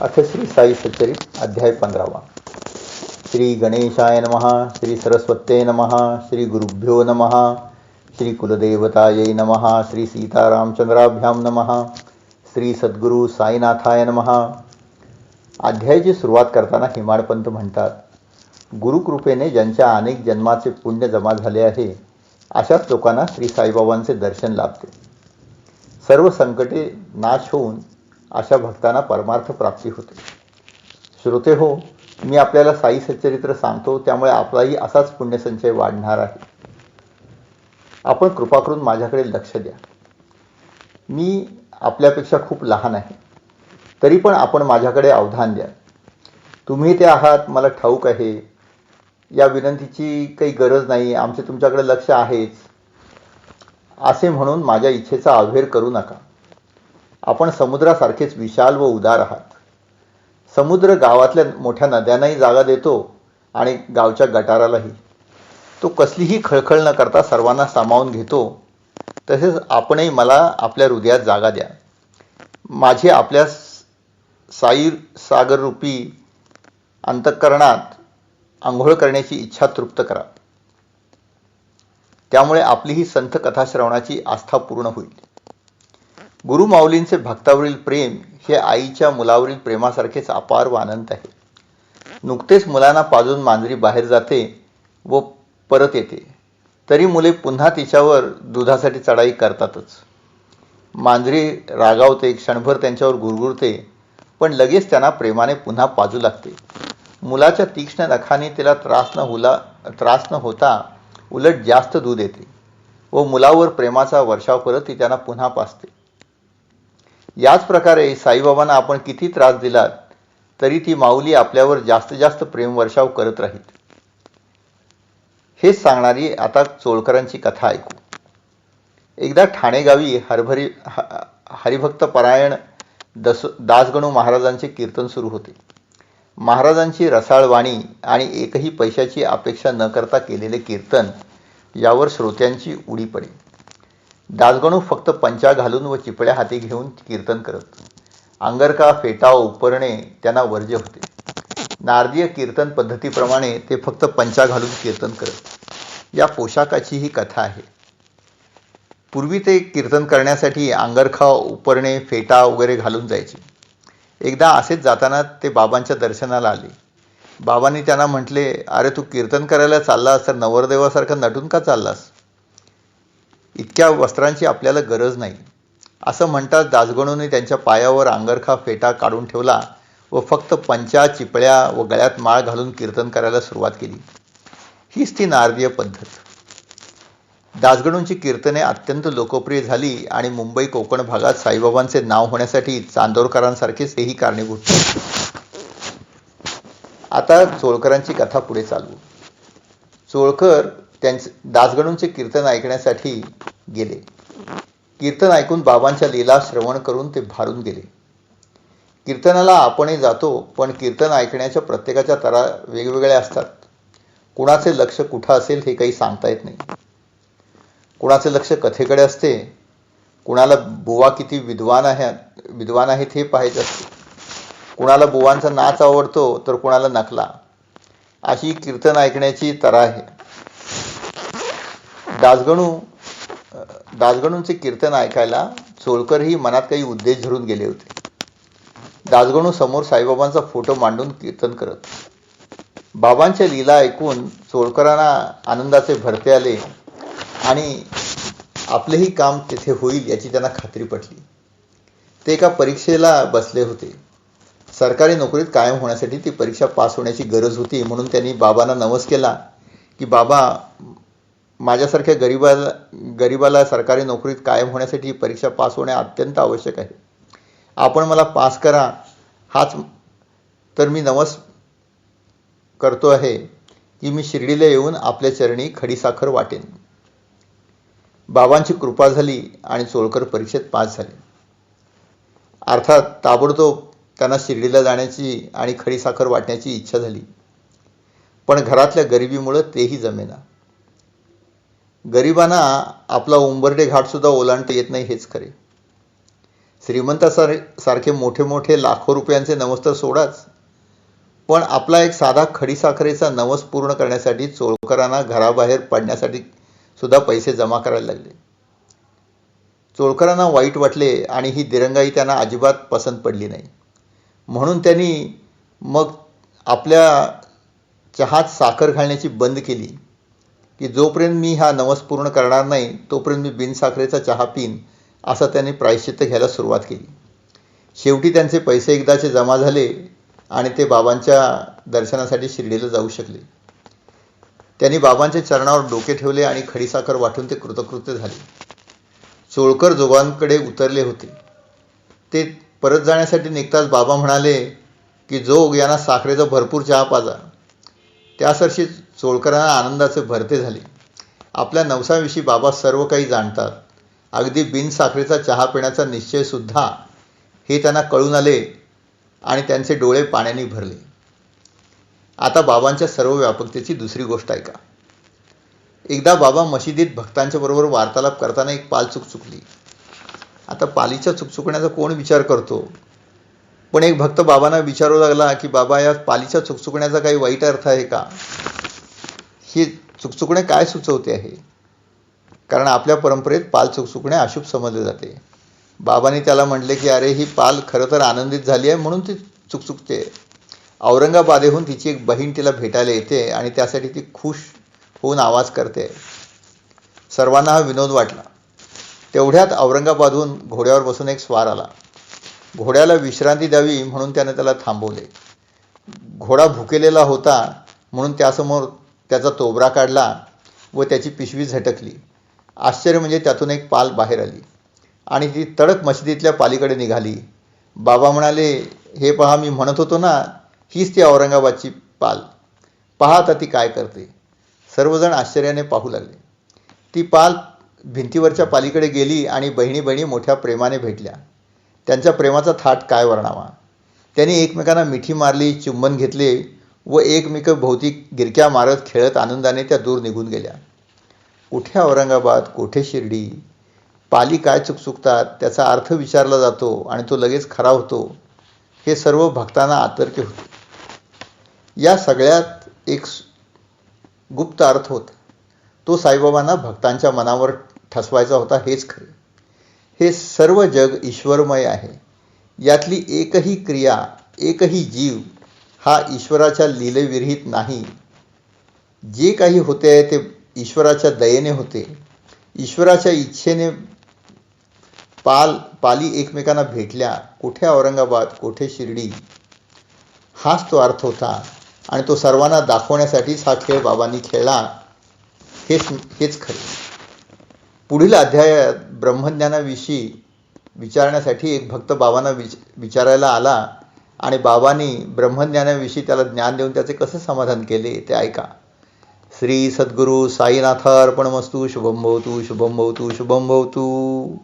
अथ श्री साई सच्चरित अध्याय 15। श्री गणेशाय नमः। श्री सरस्वत्यै नमः। श्री गुरुभ्यो नमः। श्री कुलदेवतायै नमः। श्री सीतारामचंद्राभ्यां नमः। श्री सद्गुरु साईनाथाय नमः। अध्यायाची सुरुवात करताना हिमाळपंत म्हणतात, गुरुकृपेने ज्यांच्या अनेक जन्माचे पुण्य जमा झाले आहे अशाच लोकांना श्री साईबाबांचे दर्शन लाभते। सर्व संकटे नाश होऊन अशा भक्तांना परमार्थ प्राप्ती होते। श्रोते हो, मी आपल्याला साई सच्चरित्र सांगतो, त्यामुळे आपलाही असाच पुण्यसंचय वाढणार आहे। आपण कृपा करून माझ्याकडे लक्ष द्या। मी आपल्यापेक्षा खूप लहान आहे, तरी पण आपण माझ्याकडे अवधान द्या। तुम्ही ते आहात मला ठाऊक आहे, या विनंतीची काही गरज नाही, आमचे तुमच्याकडे लक्ष आहेच असे म्हणून माझ्या इच्छेचा अव्हेर करू नका। आपण समुद्रासारखेच विशाल व उदार आहात। समुद्र गावातल्या मोठ्या नद्यांनाही जागा देतो आणि गावच्या गटारालाही। तो कसलीही खळखळ न करता सर्वांना सामावून घेतो। तसेच आपणही मला आपल्या हृदयात जागा द्या। माझी आपल्या साई सागररूपी अंतःकरणात आंघोळ करण्याची इच्छा तृप्त करा। त्यामुळे आपली ही संत कथा श्रवणाची आस्था पूर्ण होईल। गुरुमाऊलींचे भक्तावरील प्रेम हे आईच्या मुलावरील प्रेमासारखेच अपार व अनंत आहे। नुकतेच मुलांना पाजून मांजरी बाहेर जाते व परत येते, तरी मुले पुन्हा तिच्यावर दुधासाठी चढाई करतातच। मांजरी रागावते, क्षणभर त्यांच्यावर गुरगुरते, पण लगेच त्यांना प्रेमाने पुन्हा पाजू लागते। मुलाच्या तीक्ष्ण नखाने तिला त्रास न होता उलट जास्त दूध येते व मुलावर प्रेमाचा वर्षाव करत ती त्यांना पुन्हा पाजते। याच प्रकारे साईबाबांना आपण किती त्रास दिलात तरी ती माऊली आपल्यावर जास्त प्रेम वर्षाव करत राहील। हेच सांगणारी आता चोळकरांची कथा ऐकू। एकदा ठाणेगावी हरिभक्तपरायण दासगणू महाराजांचे कीर्तन सुरू होते। महाराजांची रसाळ वाणी आणि एकही पैशाची अपेक्षा न करता केलेले कीर्तन यावर श्रोत्यांची उडी पडे। दासगणू फक्त पंचा घालून व चिपळ्या हाती घेऊन कीर्तन करत। अंगरखा, फेटा, उपरणे त्यांना वर्ज्य होते। नारदीय कीर्तन पद्धतीप्रमाणे ते फक्त पंचा घालून कीर्तन करत। या पोशाखाची ही कथा आहे। पूर्वी ते कीर्तन करण्यासाठी अंगरखा, उपरणे, फेटा वगैरे घालून जायचे। एकदा असेच जाताना ते बाबांच्या दर्शनाला आले। बाबांनी त्यांना म्हटले, अरे तू कीर्तन करायला चाललास तर नवरदेवासारखा नटून का चाललास? इतक्या वस्त्रांची आपल्याला गरज नाही। असं म्हणताच दासगणूंनी त्यांच्या पायावर अंगरखा, फेटा काढून ठेवला व फक्त पंचा, चिपळ्या व गळ्यात माळ घालून कीर्तन करायला सुरुवात केली। हीच ती नारदीय पद्धत। दासगणूंची कीर्तने अत्यंत लोकप्रिय झाली आणि मुंबई कोकण भागात साईबाबांचे नाव होण्यासाठी चांदोरकरांसारखेच तेही कारणीभूत। आता चोळकरांची कथा पुढे चालू। चोळकर दासगणूंचे कीर्तन ऐकण्यासाठी गेले। कीर्तन ऐकून बाबांच्या लीला श्रवण करून ते भारून गेले। कीर्तनाला आपणही जातो, पण कीर्तन ऐकण्याच्या प्रत्येकाच्या तरा वेगवेगळ्या असतात। कुणाचे लक्ष कुठं असेल हे काही सांगता येत नाही। कुणाचे लक्ष कथेकडे असते, कुणाला बुवा किती विद्वान आहेत हे पाहायचे असते, कुणाला बुवांचा नाच आवडतो तर कुणाला नकला। अशी कीर्तन ऐकण्याची तरा आहे। दासगणूंचे कीर्तन ऐकायला चोळकरही मनात काही उद्देश धरून गेले होते। दासगणू समोर साईबाबांचा फोटो मांडून कीर्तन करत। बाबांच्या लीला ऐकून चोळकरांना आनंदाचे भरते आले आणि आपलेही काम तिथे होईल याची त्यांना खात्री पटली। ते एका परीक्षेला बसले होते। सरकारी नोकरीत कायम होण्यासाठी ती परीक्षा पास होण्याची गरज होती, म्हणून त्यांनी बाबांना नमस केला की बाबा, माझ्यासारख्या गरीबाला सरकारी नोकरीत कायम होण्यासाठी ही परीक्षा पास होणे अत्यंत आवश्यक आहे। आपण मला पास करा, हाच तर मी नमस करतो आहे की मी शिर्डीला येऊन आपल्या चरणी खडीसाखर वाटेन। बाबांची कृपा झाली आणि चोळकर परीक्षेत पास झाले। अर्थात ताबडतोब त्यांना शिर्डीला जाण्याची आणि खडीसाखर वाटण्याची इच्छा झाली, पण घरातल्या गरिबीमुळे तेही जमेना। गरिबांना आपला उंबरठे घाट सुद्धा ओलांडता येत नाही हेच खरे। श्रीमंतासारखे मोठे मोठे लाखो रुपयांचे नवस तर सोडाच, पण आपला एक साधा खडीसाखरेचा नवस पूर्ण करण्यासाठी चोळकरांना घराबाहेर पडण्यासाठी सुद्धा पैसे जमा करायला लागले. चोळकरांना वाईट वाटले आणि ही दिरंगाई त्यांना अजिबात पसंत पडली नाही. म्हणून त्यांनी मग आपल्या चहात साखर घालण्याची बंद केली की जोपर्यंत मी हा नवस पूर्ण करणार नाही तोपर्यंत मी बिनसाखरेचा चहा पिन, असं त्यांनी प्रायश्चित्त घ्यायला सुरुवात केली. शेवटी त्यांचे पैसे एकदाचे जमा झाले आणि ते बाबांच्या दर्शनासाठी शिर्डीला जाऊ शकले. त्यांनी बाबांच्या चरणावर डोके ठेवले आणि खडीसाखर वाटून ते कृतकृत्य झाले. चोळकर जोगांकडे उतरले होते. ते परत जाण्यासाठी निघताच बाबा म्हणाले की जोग यांना साखरेचा भरपूर चहा पाजा. त्यासरशी चोळकरांना आनंदाचे भरते झाले. आपल्या नवसाविषयी बाबा सर्व काही जाणतात, अगदी बिनसाखरेचा चहा पिण्याचा निश्चयसुद्धा, हे त्यांना कळून आले आणि त्यांचे डोळे पाण्याने भरले. आता बाबांच्या सर्व व्यापकतेची दुसरी गोष्ट ऐका. एकदा बाबा मशिदीत भक्तांच्या बरोबर वार्तालाप करताना एक पाल चुकचुकली. आता पालीच्या चुकचुकण्याचा कोण विचार करतो, पण एक भक्त बाबांना विचारू लागला की बाबा, या पालीच्या चुकचुकण्याचा काही वाईट अर्थ आहे का? ही चुकचुकणे काय सुचवते आहे? कारण आपल्या परंपरेत पाल चुकचुकणे अशुभ समजले जाते. बाबांनी त्याला म्हटले की अरे, ही पाल खरं तर आनंदित झाली आहे म्हणून ती चुकचुकते. औरंगाबादेहून तिची एक बहीण तिला भेटायला येते आणि त्यासाठी ती खुश होऊन आवाज करते. सर्वांना हा विनोद वाटला. तेवढ्यात औरंगाबादहून घोड्यावर बसून एक स्वार आला. घोड्याला विश्रांती द्यावी म्हणून त्याने त्याला थांबवले. घोडा भुकेलेला होता म्हणून त्यासमोर त्याचा तोबरा काढला व त्याची पिशवी झटकली. आश्चर्य म्हणजे त्यातून एक पाल बाहेर आली आणि ती तडक मशिदीतल्या पालीकडे निघाली. बाबा म्हणाले, हे पहा, मी म्हणत होतो ना, हीच ती औरंगाबादची पाल. पहा आता ती काय करते. सर्वजण आश्चर्याने पाहू लागले. ती पाल भिंतीवरच्या पालीकडे गेली आणि बहिणी बहिणी मोठ्या प्रेमाने भेटल्या. त्यांच्या प्रेमाचा थाट काय वर्णावा. त्यांनी एकमेकांना मिठी मारली, चुंबन घेतले व एकमेकांभोवती गिरक्या मारत खेळत आनंदाने त्या दूर निघून गेल्या. कुठे औरंगाबाद, कुठे शिर्डी. पाली काय चुकचुकतात त्याचा अर्थ विचारला जातो आणि तो लगेच खरा होतो, हे सर्व भक्तांना आतर्क्य होते. या सगळ्यात एक गुप्त अर्थ होता. तो साईबाबांना भक्तांच्या मनावर ठसवायचा होता. हेच खरे. हे सर्व जग ईश्वरमय आहे. यातली एकही क्रिया, एकही जीव हा ईश्वराच्या लीलेविरहित नाही. जे काही होते आहे ते ईश्वराच्या दयेने होते. ईश्वराच्या इच्छेने पाली एकमेकांना भेटल्या. कुठे औरंगाबाद, कुठे शिर्डी, हाच तो अर्थ होता आणि तो सर्वांना दाखवण्यासाठीच हा खेळ बाबांनी खेळला. हेच खरे. पुढील अध्यायात ब्रह्मज्ञानाविषयी विचारण्यासाठी एक भक्त बाबांना विचारायला आला आणि बाबांनी ब्रह्मज्ञानाविषयी त्याला ज्ञान देऊन त्याचे कसे समाधान केले ते ऐका. श्री सद्गुरू साईनाथार्पणमस्तु. शुभम भवतु, शुभम भवतु, शुभम भवतु.